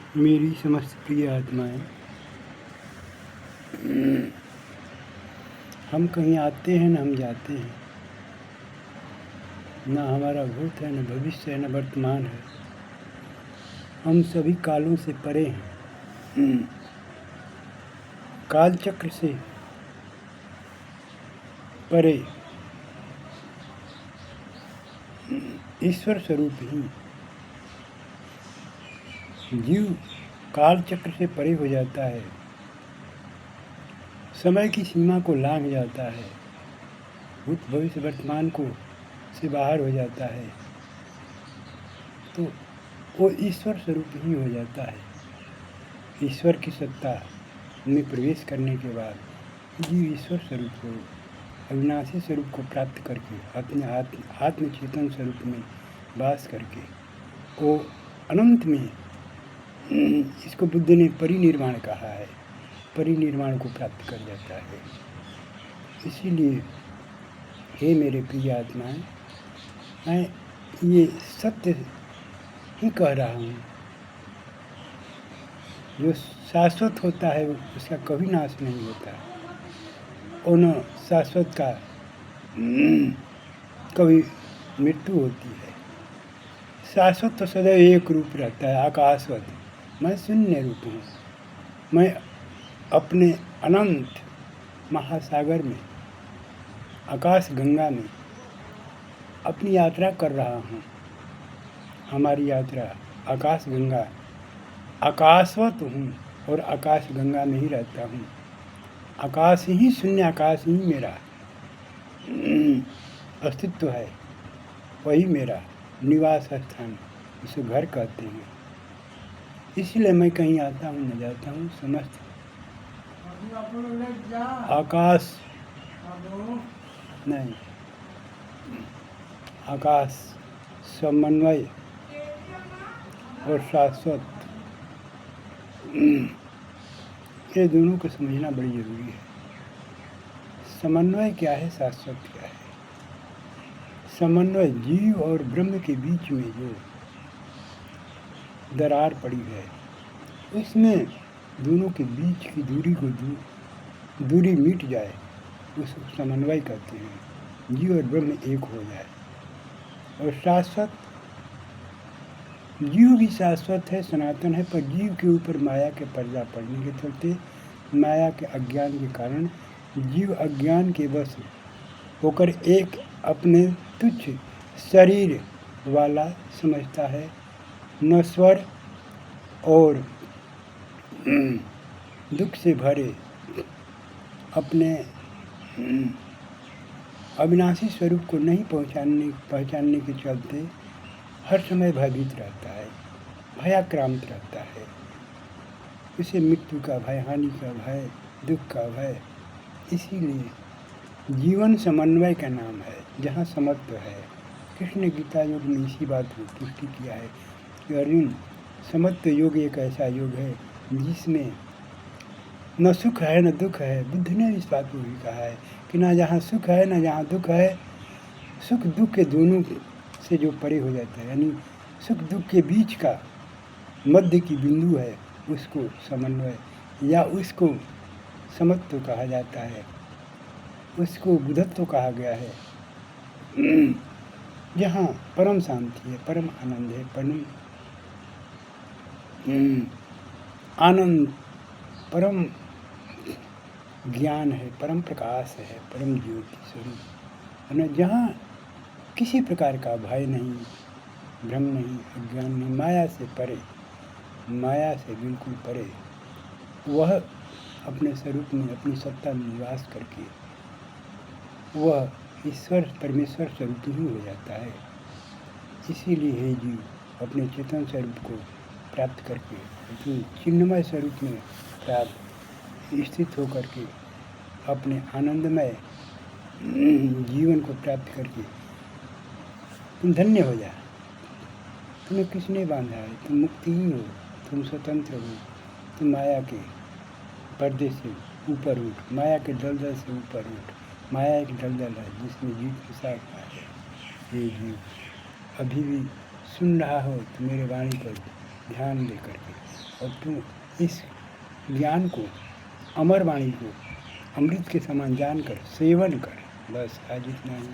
मेरी समस्त प्रिय आत्माएं, हम कहीं आते हैं न हम जाते हैं, न हमारा भूत है न भविष्य है न वर्तमान है। हम सभी कालों से परे हैं, काल चक्र से परे ईश्वर स्वरूप ही जीव काल चक्र से परे हो जाता है, समय की सीमा को लांघ जाता है, भूत भविष्य वर्तमान को से बाहर हो जाता है, तो वो ईश्वर स्वरूप ही हो जाता है। ईश्वर की सत्ता में प्रवेश करने के बाद जीव ईश्वर स्वरूप को, अविनाशी स्वरूप को प्राप्त करके अपने आत्मचेतन स्वरूप में वास करके वो अनंत में, इसको बुद्ध ने परिनिर्वाण कहा है, परिनिर्वाण को प्राप्त कर जाता है। इसीलिए हे मेरे प्रिय आत्माएं, मैं ये सत्य ही कह रहा हूँ, जो शाश्वत होता है उसका कभी नाश नहीं होता, उन शाश्वत का कभी मृत्यु होती है। शाश्वत तो सदैव एक रूप रहता है, आकाशवत। मैं शून्य रूप हूँ, मैं अपने अनंत महासागर में, आकाश गंगा में अपनी यात्रा कर रहा हूँ। हमारी यात्रा आकाश गंगा, आकाशवत हूँ और आकाश गंगा में ही रहता हूँ। आकाश ही शून्य, आकाश ही मेरा अस्तित्व है, वही मेरा निवास स्थान, उसे घर कहते हैं। इसलिए मैं कहीं आता हूँ न जाता हूँ, समस्त आकाश नहीं, आकाश समन्वय और शाश्वत, ये दोनों को समझना बड़ी जरूरी है। समन्वय क्या है, शाश्वत क्या है? समन्वय जीव और ब्रह्म के बीच में जो दरार पड़ी है, उसमें दोनों के बीच की दूरी को दूरी मिट जाए, उसको समन्वय कहते हैं। जीव और ब्रह्म एक हो जाए। और शाश्वत, जीव भी शाश्वत है, सनातन है, पर जीव के ऊपर माया के पर्दा पड़ने के चलते, माया के अज्ञान के कारण जीव अज्ञान के वश होकर एक अपने तुच्छ शरीर वाला समझता है, नश्वर और दुख से भरे अपने अविनाशी स्वरूप को नहीं पहचानने के चलते हर समय भयभीत रहता है, भयाक्रांत रहता है। उसे मृत्यु का भय, हानि का भय, दुख का भय। इसीलिए जीवन समन्वय का नाम है, जहाँ समत्व है। कृष्ण ने गीता योग में इसी बात को पुष्टि किया है कि अर्जुन, समत्व योग एक ऐसा योग है जिसमें न सुख है न दुख है। बुद्ध ने इस बात को भी कहा है कि ना जहाँ सुख है न जहाँ दुख है, सुख दुख के दोनों से जो परे हो जाता है, यानी सुख दुख के बीच का मध्य की बिंदु है, उसको समन्वय या उसको समत्व कहा जाता है, उसको बुद्धत्व कहा गया है। जहाँ परम शांति है, परम आनंद है, परम आनंद, परम ज्ञान है, परम प्रकाश है, परम ज्योति स्वरूप है, जहाँ किसी प्रकार का भय नहीं, भ्रम नहीं, अज्ञान नहीं, माया से परे, माया से बिल्कुल परे, वह अपने स्वरूप में, अपनी सत्ता में निवास करके वह ईश्वर परमेश्वर स्वरूप ही हो जाता है। इसीलिए हे जीव अपने चेतन स्वरूप को प्राप्त करके, अपने चिन्मय स्वरूप में प्राप्त स्थित होकर के अपने आनंदमय जीवन को प्राप्त करके तुम धन्य हो जा। तुम्हें किसने बांधा है? तुम मुक्तिहीन हो, तुम स्वतंत्र हो, तुम माया के पर्दे से ऊपर उठ, माया के दलदल से ऊपर उठ। माया एक दलदल है जिसमें जीव फंसा हुआ है। ये जीव अभी भी सुन रहा हो तो मेरे वाणी पर ध्यान दे करके और तू इस ज्ञान को, अमर वाणी को अमृत के समान जानकर सेवन कर। बस आज इतना ही।